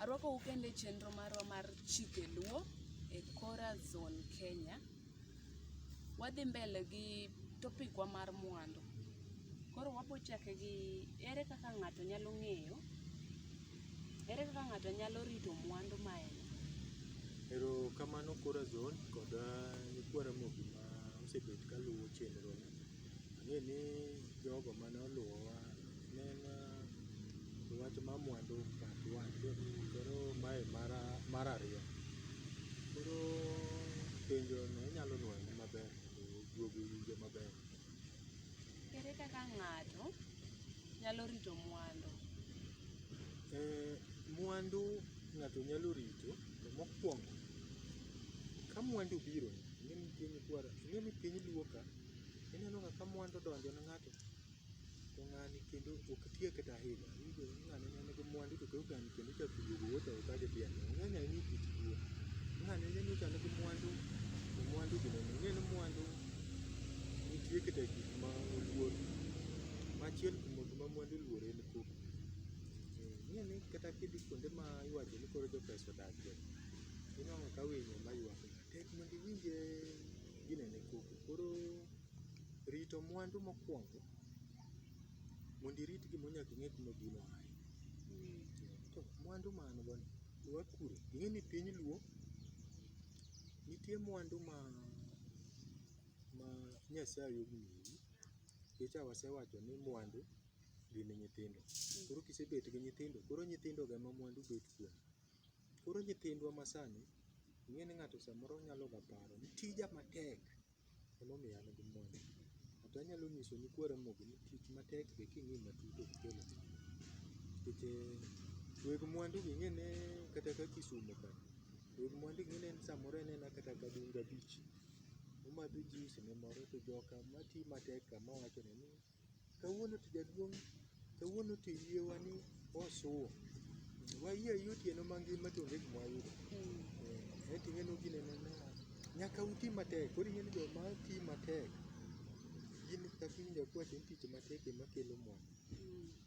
Arwakou kende chenro marwa mar chike luo e Kora Zone Kenya. Wadhi mbele gi topic wa mar mwandu. Koro wabo chake gi ere kaka ng'ato nyalo ng'eyo, ere kaka ng'ato nyalo rito mwandu ma en. Ero kamano Kora Zone kod Nyukwara Mogi ma osebet kaluwo chenro ni. Ang'e ni jogo mane oluwowa ne en wach ma mwandu part 1 koro mae mar ariyo. Koro penjo no inyalo nuoyo maber kendo duogo winjo maber. Ere kaka ng'ato nyalo rito mwandu? Mwandu ng'ato nyalo rito to mokwongo ka mwandu biro ing'e ni piny luo ka ineno ka mwandu donjo ne ng'ato to ng'ani kendo ok tiek kata higa iwinjo ni ng'ani ne nigi mwandu to ng'ani kendo chako duogo wuotho ka gitiende ng'eny ni kit luo ng'ani ne nyicha nigi mwandu to mwandu gi ing'e ni mwandu nitie kata gik ma oluor machiel kuom gima mwandu luor en koko. Ing'e ni kata kidhi kuonde ma iwacho ni koro jopesa odakie inwang'o ka winyo ma ywak tek mondo iwinje ginene koko. Koro rito mwandu mokwongo mondo irit gimo nyaka ing'e kuma gino ae. To mwandu ma an go ni wakure ing'e ni piny luo nitie mwandu ma Nyasaye omiyi nikech wasewacho ni mwandu gin nyithindo. Koro kisebet gi nyithindo koro nyithindo ga ma mwandu bet kuom. Koro nyithindwa masani ing'e ni ng'ato samoro nyalo ga paro ni tija matek emomiyo an gi mwandu. To anyalo nyiso Nyukwara Mogi ni tich matek be king'i matut ok kel mwandu. Nikech weg mwandu gi ing'e ni kata ka Kisumo ka weg mwandu gi ing'e ni samoro en kata ka Dunga Beach omadho juice ne moro to joka mati matek kama wacho ni kawuono to jaduong' kawuono to yiewa ni osuo wayie ayie otieno mangima to onge gima wayudo. Eti ing'e ni gineno ni nyaka uti matek. Koro ing'e ni joma ti matek gin kaka iwinjo kawacho ni tich matek ema kelo mwandu.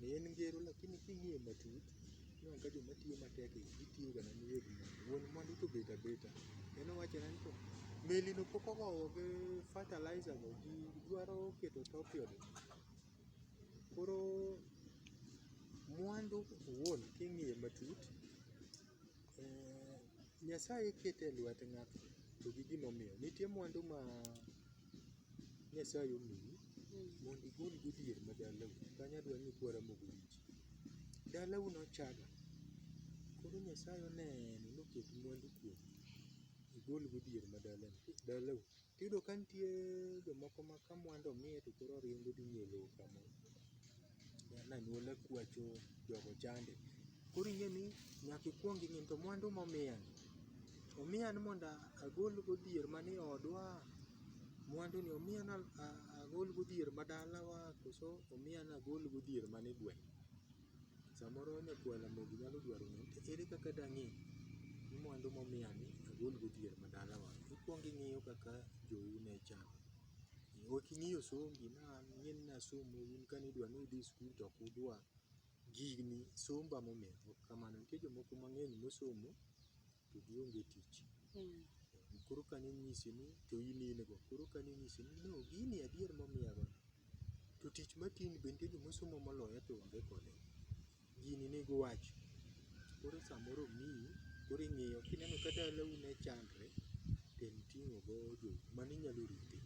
En ngero lakini king'iye matut inwang'o ka joma tiyo matek gitiyo ga ne weg mwandu. Wuon mwandu to bet abeta en owachona ni to meli no pok ogowo gi fertilizer go ji dwaro keto top yore. Koro mwandu owuon king'iye matut Nyasaye keto e lwet ng'ato to gi gimomiyo. Nitie mwandu ma Nyasaye omiyi mondo igol go dhier ma dalau. Kanyo adwa ni Nyukwara Mogi owinji. Dalau nochaga koro Nyasaye oneno noket mwandu kuomi igol go dhier ma dalau. Tiyudo ka nitie jomoko ma ka mwandu omiye to koro oringo dhi nyiewo lowo kamoro. Anyuola kwacho jogo chande. Koro ing'e ni nyaka ikwong ing'e ni to mwandu momiya ni omiya ni mondo agol go dhier mani odwa, mwandu ni omiya ni agol go dhier ma dalawa koso omiya ni agol go dhier mani gweng'. Samoro Nyukwara Mogi nyalo dwaro ng'eyo ni ere kaka dang'e ni mwandu momiya ni agol go dhier ma dalawa. Ikwong ing'iyo kaka jou ne chalo. Ok ing'iyo sombi ing'e ni nasomo un kanidwa ni udhi skul to ok udwa gini somba momiyo ok kamano. Nitie jomoko mang'eny mosomo to gionge tich. Koro kaninyisi ni to in in go koro kaninyisi ni no gini adier momiya go to tich matini be nitie jomosomo moloya to onge kode. Gini nigi wach. Koro samoro omiyi koro ing'iyo kineno ka dalau ne chandre to en ting'o go jou mano inyalo rite.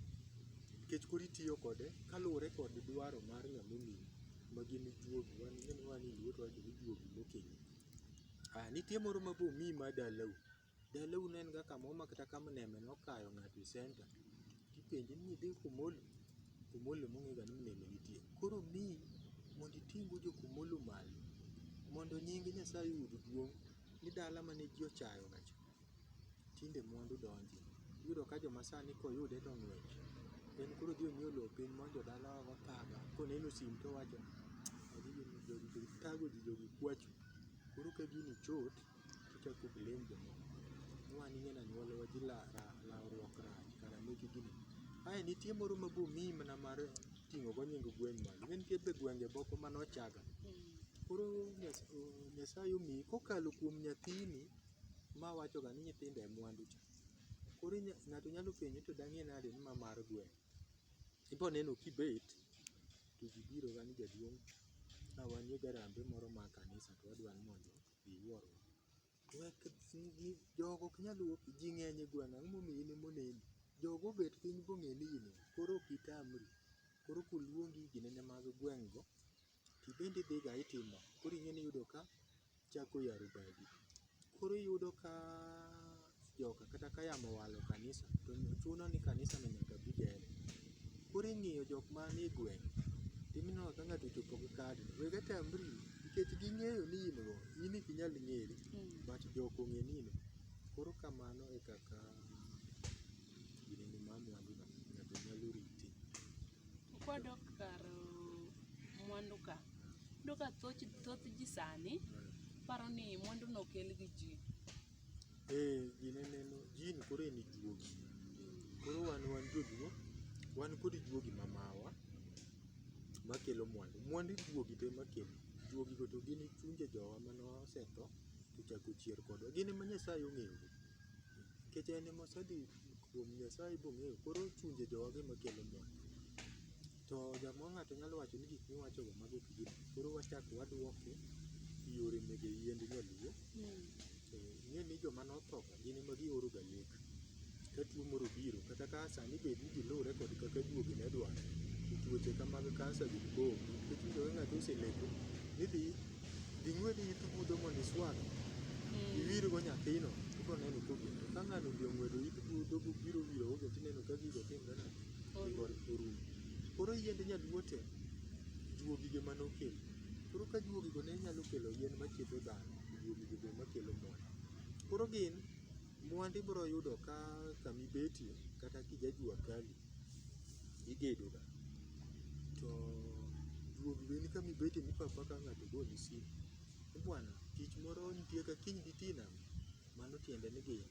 Nikech koro itiyo kode kaluwore kod dwaro mar ng'amomiyi ma gin juogi. Wan ing'e ni wan iluo to wawacho ni juogi mokelni. Nitie moro ma be omiyi ma dalau. Dalau ne en ga kamoro ma kata ka mneme nokayo ng'ato e center tipenje ni idhi Komolo, Komolo mong'e ga ni mneme nitie. Koro omiyi mondo iting' go jo Komolo malo mondo nying Nyasaye oyud duong' ni dala mane ji ochayo ga cha tinde mwandu donje. Iyudo ka joma sani koyude to ng'wech. En koro odhi onyiewo lowo piny mondo dalawa go thaga. Koneno sim to owacho jogi thago ji jogi kwacho. Koro ka gini chot tochako blame jomoko. Ni wan ing'e ni anyuolawa ji lawruok rach kara meki gini. Ae nitie moro ma be omiyi mana mar ting'o go nying gweng' malo. Ing'e nitie be gwenge moko manochaga Koro Nyasaye omiyi kokalo kuom nyathini ma wachoga ni nyithindo e mwandu cha. Koro ng'ato nyalo penjo to dang'e nade ni ma mar gweng'. Ibo neno kibet to ji biro ga ni jaduong' wan gi garambe moro mar kanisa to wadwa ni mondo iwuorwa. Jogo ok nyal wuok, ji ng'eny e gweng' ang'o momiyo in moneni. Jogo obet piny bong'e ni in koro ok itamri. Koro koluongi ginene mag gweng' go tibende idhiga itimo. Koro ing'eni iyudo ka chako yaro badi. Koro iyudo ka joka kata ka yamo owalo kanisa to chuno ni kanisa no nyaka bi gere. Koro ing'iyo jok manie gweng' tineno ka ng'ato ochopo gi kadi wega tamri nikech ging'eyo ni in go in ok inyal ng'eri but jok ong'e ni in. Koro kamano e kaka ginene mar mwandu no ng'ato nyalo riti. Kwadok kar mwandu ka, iyudo ka thoth ji sani paro ni mwandu no okel gi ji. Ginene no jin koro en juogi. Koro wan joluo wan kod juogi ma mawa makelo mwandu. Mwandu juogi to ema kelo. Juogi go to gin chunje jowa mane osetho tochako chier kodwa. Gin ema Nyasaye ong'eyo go. Nikech en ema osedhi kuom Nyasaye bong'eyo. Koro chunje jowa go ema kelo mwandu. To jamoro ng'ato nyalo wacho ni gik miwacho go mago ok gin. Koro wachak waduoke yore mege yiend nyaluo. Ing'e ni joma notho ka gin ema gioro ga lek. Ka tuo moro obiro kata ka sani bed ni gilure kod kaka juogi ne dwaro. Tuoche ka mag kansa gin bogi. Nikech iyudo ka ng'ato oseleko ni dhi ng'wed it budho mondo iswag. Iwir go nyathino ibiro neno kogendo. To ka ng'ano be ong'wedo it budho biro wiro go tineno ka gigo timre nade. Gigo orumo. Koro yiend nyaluo te juogi go ema nokelo. Koro ka juogi go ne nyalo kelo yien machiedho dhano, juogi go ema kelo mwandu. Koro gin mwandu ibiro yudo ka kamibetie kata kijajua kali igedo ga. To juogi go en kamibetie mipa apaka ng'ato goni simu. Ni bwana tich moro nitie ka kiny diti nang'o? Mano tiende ni gin.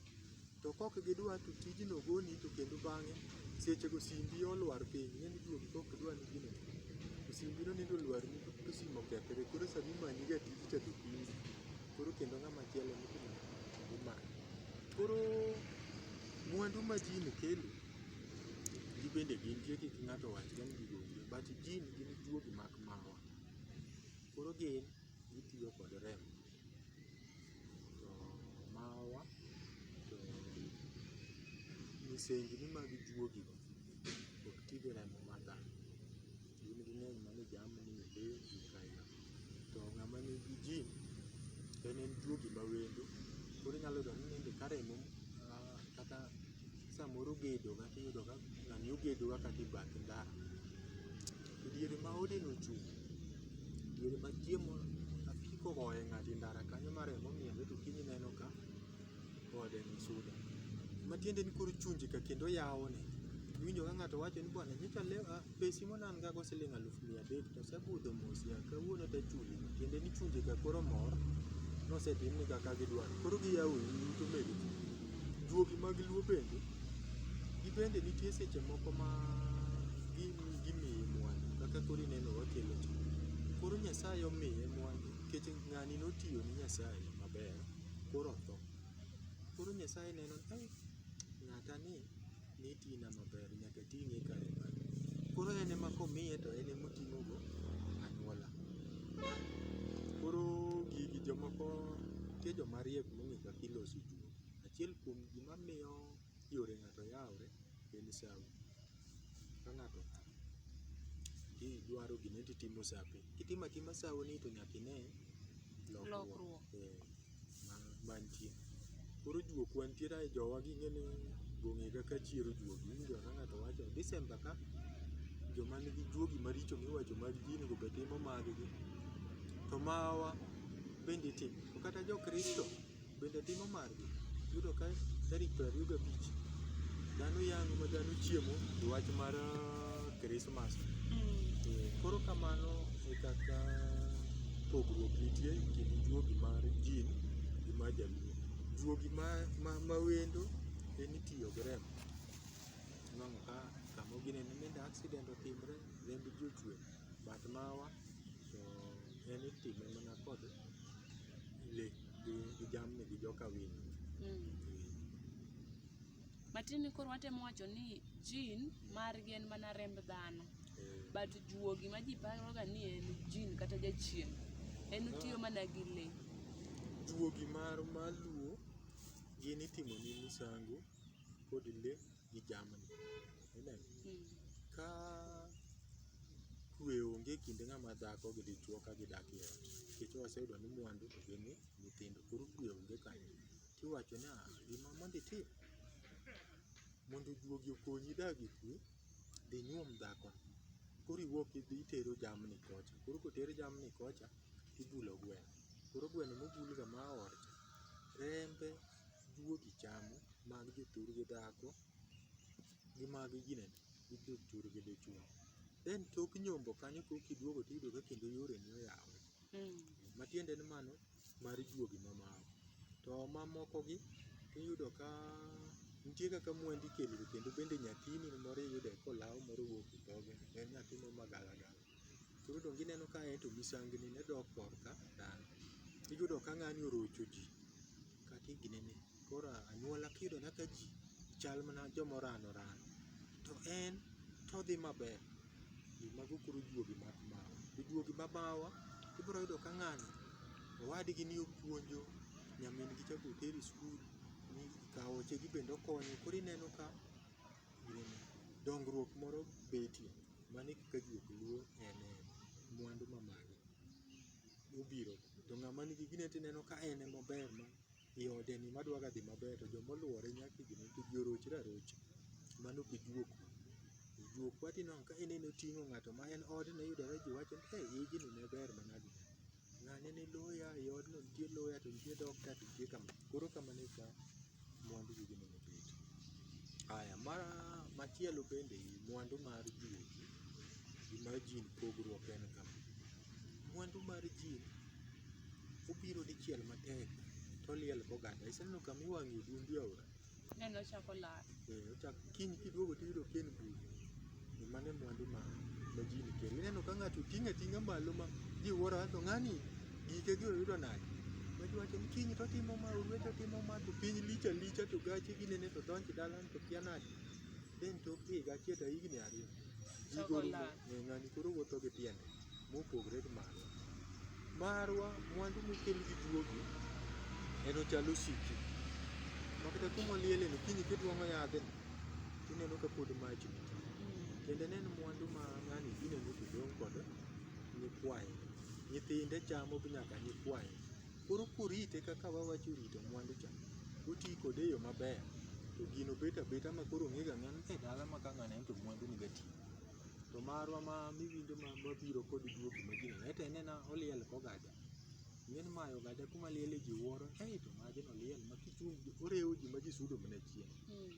To kok gidwa to tijno goni to kendo bang'e seche go simbi olwar piny. Ing'e ni juogi kok dwa ni gino to simbi no nindo olwar ni to simu okethre. Koro sami manyi ga tiji cha to pingi. Koro kendo ng'ama chielo ni imanyo. Koro mwandu ma jin kelo gibende gintie kik ng'ato wach ga ni gigo onge. But jin gin juogi mak mawa. Koro gin gitiyo kod remo. To mawa to misengni mag juogi go ok ti gi remo mar dhano. Gin ging'eny mana e jamni, lee, gik aina. To ng'ama nigi jin en juogi ma wendo. Koro inyalo yudo ni nende ka remo kata samoro gedo ga tiyudo ka ng'ani ogedo ga kata e bath ndara. To diere ma ode no ochung', diere ma chiemo apiko ogoye ng'ato e ndara kanyo ma remo miele to kiny ineno ka ode ni sudo. Matiende ni koro chunje ka kendo yawone. Iwinjo ka ng'ato wacho ni bwana nyocha pesi mane an go siling' 100,000 to asebudho mos ya kawuono tachuli. Tiende ni chunje ka koro mor nosetimne kaka gidwaro. Koro giyawo yuto mege. Juogi mag luo bende gibende nitie seche moko ma gimiyi mwandu kaka koro ineno wakelo cha. Koro Nyasaye omiye mwandu nikech ng'ani notiyo ni Nyasaye maber koro otho. Koro Nyasaye neno ni ng'ata ni nitina maber nyaka ting'e kare kanyo. Koro en ema komiye to en ema oting'o go anyuola. Koro gigi jomoko nitie joma riek mong'e kaka iloso juogi. Achiel kuom gima miyo yore ng'ato yawre en sawo. Ka ng'ato otho idwaro gimoro titimo sape. Kitimo atima sawo ni to nyaka ine lokruok mantie. Koro juok wantiere e jowa gi ing'eni bong'e kaka chiero juogi. Iwinjo ka ng'ato wacho Disemba ka joma nigi juogi maricho miwacho mag jin go be timo mag gi. To mawa bende timo. To kata jo Kristo bende timo margi. Iyudo ka tarik 25 dhano yang' ma dhano chiemo e wach mar Krismas. Koro kamano e kaka pogruok nitie e kind juogi mar jin gi mar jaluo. Juogi ma wendo en itiyo gi remo. Nwang'o ka kamo ginene nende accident otimre remb ji ochwer. But mawa to en itime mana kod le gi jamni gi joka winy. Matin koro watemo wacho ni jin margi en mana remb dhano, but juogi ma ji paroga ni en jin kata jachien, en otiyo mana gi le. Juogi mar luo gin itimo ni misango kod le gi jamni. Ka kwe onge kind ng'ama dhako gi dichuo ka gidak e ot, nikech waseyudo ni mwandu to gin nyithindo, koro kwe onge kanyo, tiwacho ni gima mondo itim mondo juogi okonyi dak gi kwe, dhi nyuom dhakono, koro iwuok idhi itero jamni kocha, koro koter jamni kocha tibulo gweno, koro gweno mobulga ma or cha, rembe juogi chamo, mag jothurgi dhako gi mag ginene gi jothurgi dichuo. Then tok nyombo kanyo kokiduogo tiyudo ka kendo yoreni oyawre. Matiende ni mano mar juogi mamao. To mamokogi tiyudo ka nitie kaka mwandu ikelo kendo bende nyathini moro iyude kolao moro wuok e dhoge, en nyathi mo magalagala. Koro dong ineno ka ento misangni ne dok korka dhano. Iyudo ka ng'ani orocho ji kati ginene. Koro anyuola kiyudo nyaka ji chal mana jomoran oran, to en todhi maber. Mago koro juogi mag mawa. To juogi ma mawa ibiro yudo ka ng'ani owadgi ni opuonjo, nyamin gi cha boter e skul, kaoche gi bende okonyo, koro ineno ka dongruok moro betie. Mano e kaka juok luo en mwandu ma magi obiro. To ng'ama nigi gine tineno ka en emober ma i ode ni madwaga dhi maber, to jomoluore nyaka gine to ji orochre arocha. Mano be juok. Juok kwa tineno ka ineno oting'o ng'ato ma en odne yudore ji wacho ni ijni ne ber manade. Ng'ane ni loya, e odno nitie loya to nitie doctor to nitie kama. Koro kamano e ka mwandu gi ginene betie. Aya, machielo bende mwandu mar juogi gi mar jin pogruok en kama. Mwandu mar jin obiro dichiel matek toliel goganda. Iseneno kama iwang'e odundu e aora? Neno ochako lal. Kiny kiduogo tiyudo ka en buru. Mano e mwandu ma jin kelo. Ineno ka ng'ato ting'e ating'a malo ma ji wuoro to ng'ani gike gi oyudo nade? Ma ji wacho ni kiny totimo ma, orwech otimo ma, to piny lich alicha, to gache ginene to donj dalani to kia nade. Then tok higa achiel to higni 2 jigo rumo, ng'ani koro wuotho gi tiende mopogre gi marwa. Marwa mwandu mokel gi juogi en ochalo osiki. Makata kumolieleno kiny kiduong'o yadhni tineno ka pod mach nitie. Kendo en mwandu ma ng'ani ginene to dong' kod nyikwaye. Nyithinde chamo nyaka nyikwaye. Koro kurite kaka wawacho rito mwandu cha, oti kode e yo maber, to gino bet abeta ma koro ong'ega ng'ani e dala ma ka ng'ani en to mwandu niga ti. To marwa ma miwinjo mabiro kod juogi ma ginene, to en oliel kogada. Ing'eni mayo ogada kuma liele ji wuoro, to majno oliel ma kichung' orewo ji ma ji sudo mana chien.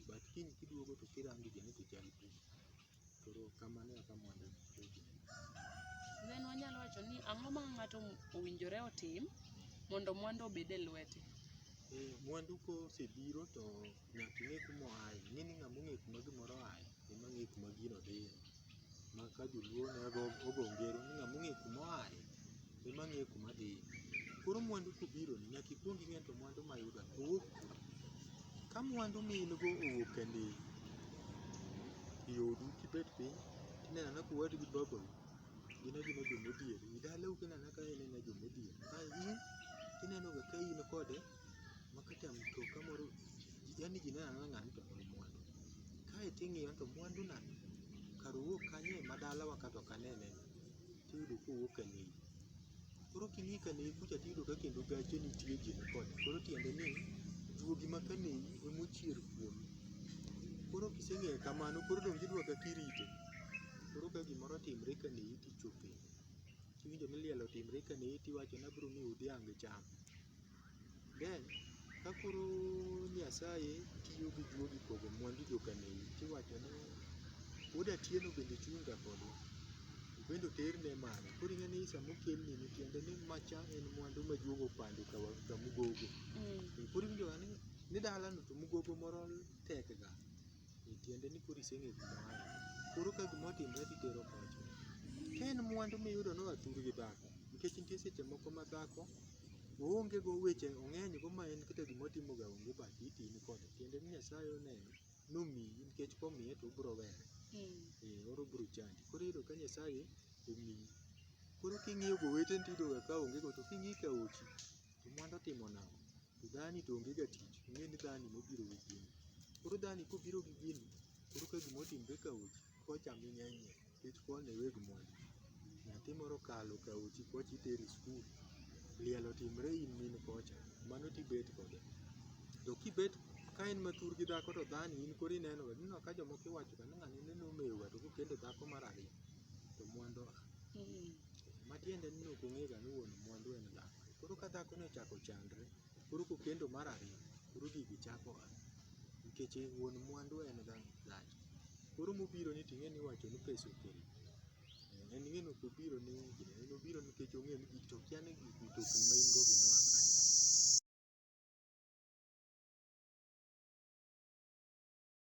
But kiny kiduogo to kirango gine to chal piny. Koro kamano e kaka mwandu ginene. Then wanyalo wacho ni ang'o ma ng'ato owinjore otim mondo mwandu obed e lwete? Mwandu kosebiro to nyaka ing'e kuma oaye. Ing'e ni ng'ama ong'e kuma gimoro oaye ema ng'e kuma gino dhiye. Ma ka joluo ne ogo ngero ni ng'ama ong'e kuma oaye ema ng'e kuma dhiye. Koro mwandu kobiro ni nyaka ikwong ing'e to mwandu mayudoni owuok kure. Ka mwandu min go owuok e ndey, i odu kibet piny tineno anena ka owadu gi babau gin agina jomodhier. I dalau kineno ka ineno jomodhier. In tineno ga ka in kode makata mtoka moro, yani ji neno anena ng'ani to nigi mwandu. Kae ting'iyo to mwandu na kar owuok kanye ma dalawa ka to ok anene ni, tiyudo kowuok e ndey. Koro king'i ka nei kucha tiyudo ka kendo gache nitie ji ni kode. Koro tiende ni juogi ma ka nei emochier kuomi. Koro kiseng'eyo kamano, koro dong' idwa kaka irite. Koro ka gimoro otimre ka nei tichope. Kiwinjo ni liel otimre ka nei tiwacho ni abiro miyo dhiang' cham. Then ka koro Nyasaye tiyo gi juogi pogo mwandu joka nei, tiwacho ni pod Atieno bende chung' ga kodwa. Bende oterne mane. Koro ing'e ni sama okelni ni tiende ni macha en mwandu ma juogo opando ka mugogo. Koro iwinjo ga ni dalano to mugogo moro tek ga. Tiende ni koro iseng'e kuma oaye. Koro ka gima otimre titero kocha. Ka en mwandu miyudo noa thurgi dhako, nikech nitie seche moko ma dhako oonge go weche ong'eny go ma en kata gimotimo ga onge bathi tin kode tiende ni Nyasaye oneno nomiyi nikech komiye to obiro were oro biro chandi koro iyudo ka Nyasaye omiyi koro king'iyo go weteni tiyudo ga ka onge go to king'i ka ochi to mwandu otimo nang'o to dhani to onge ga tich ing'e ni dhani nobiro gi gini koro dhani kobiro gi gini koro ka gimotimre ka ochi kochami ng'enyne nikech kwan e weg mwandu nyathi moro kalo ka ochi kocha itere skul liel otimre in min kocha mano tibet kode to kibet ka en mathur gi dhako to dhani in koro ineno ka jomoko iwacho ga ni ng'ani nene omewo ga to kokendo dhako mar ariyo to mwandu matiende ni ok ong'e ga ni wuon mwandu en dhako koro ka dhako ni ochako chandre koro kokendo mar ariyo koro gigi chako nikech wuon mwandu en dhako koro mobiro ni ting'e ni iwacho ni pesa okelo en ng'eno kobiro ni en obiro nikech ong'e ni gik to okia ni mtokni ma in go gin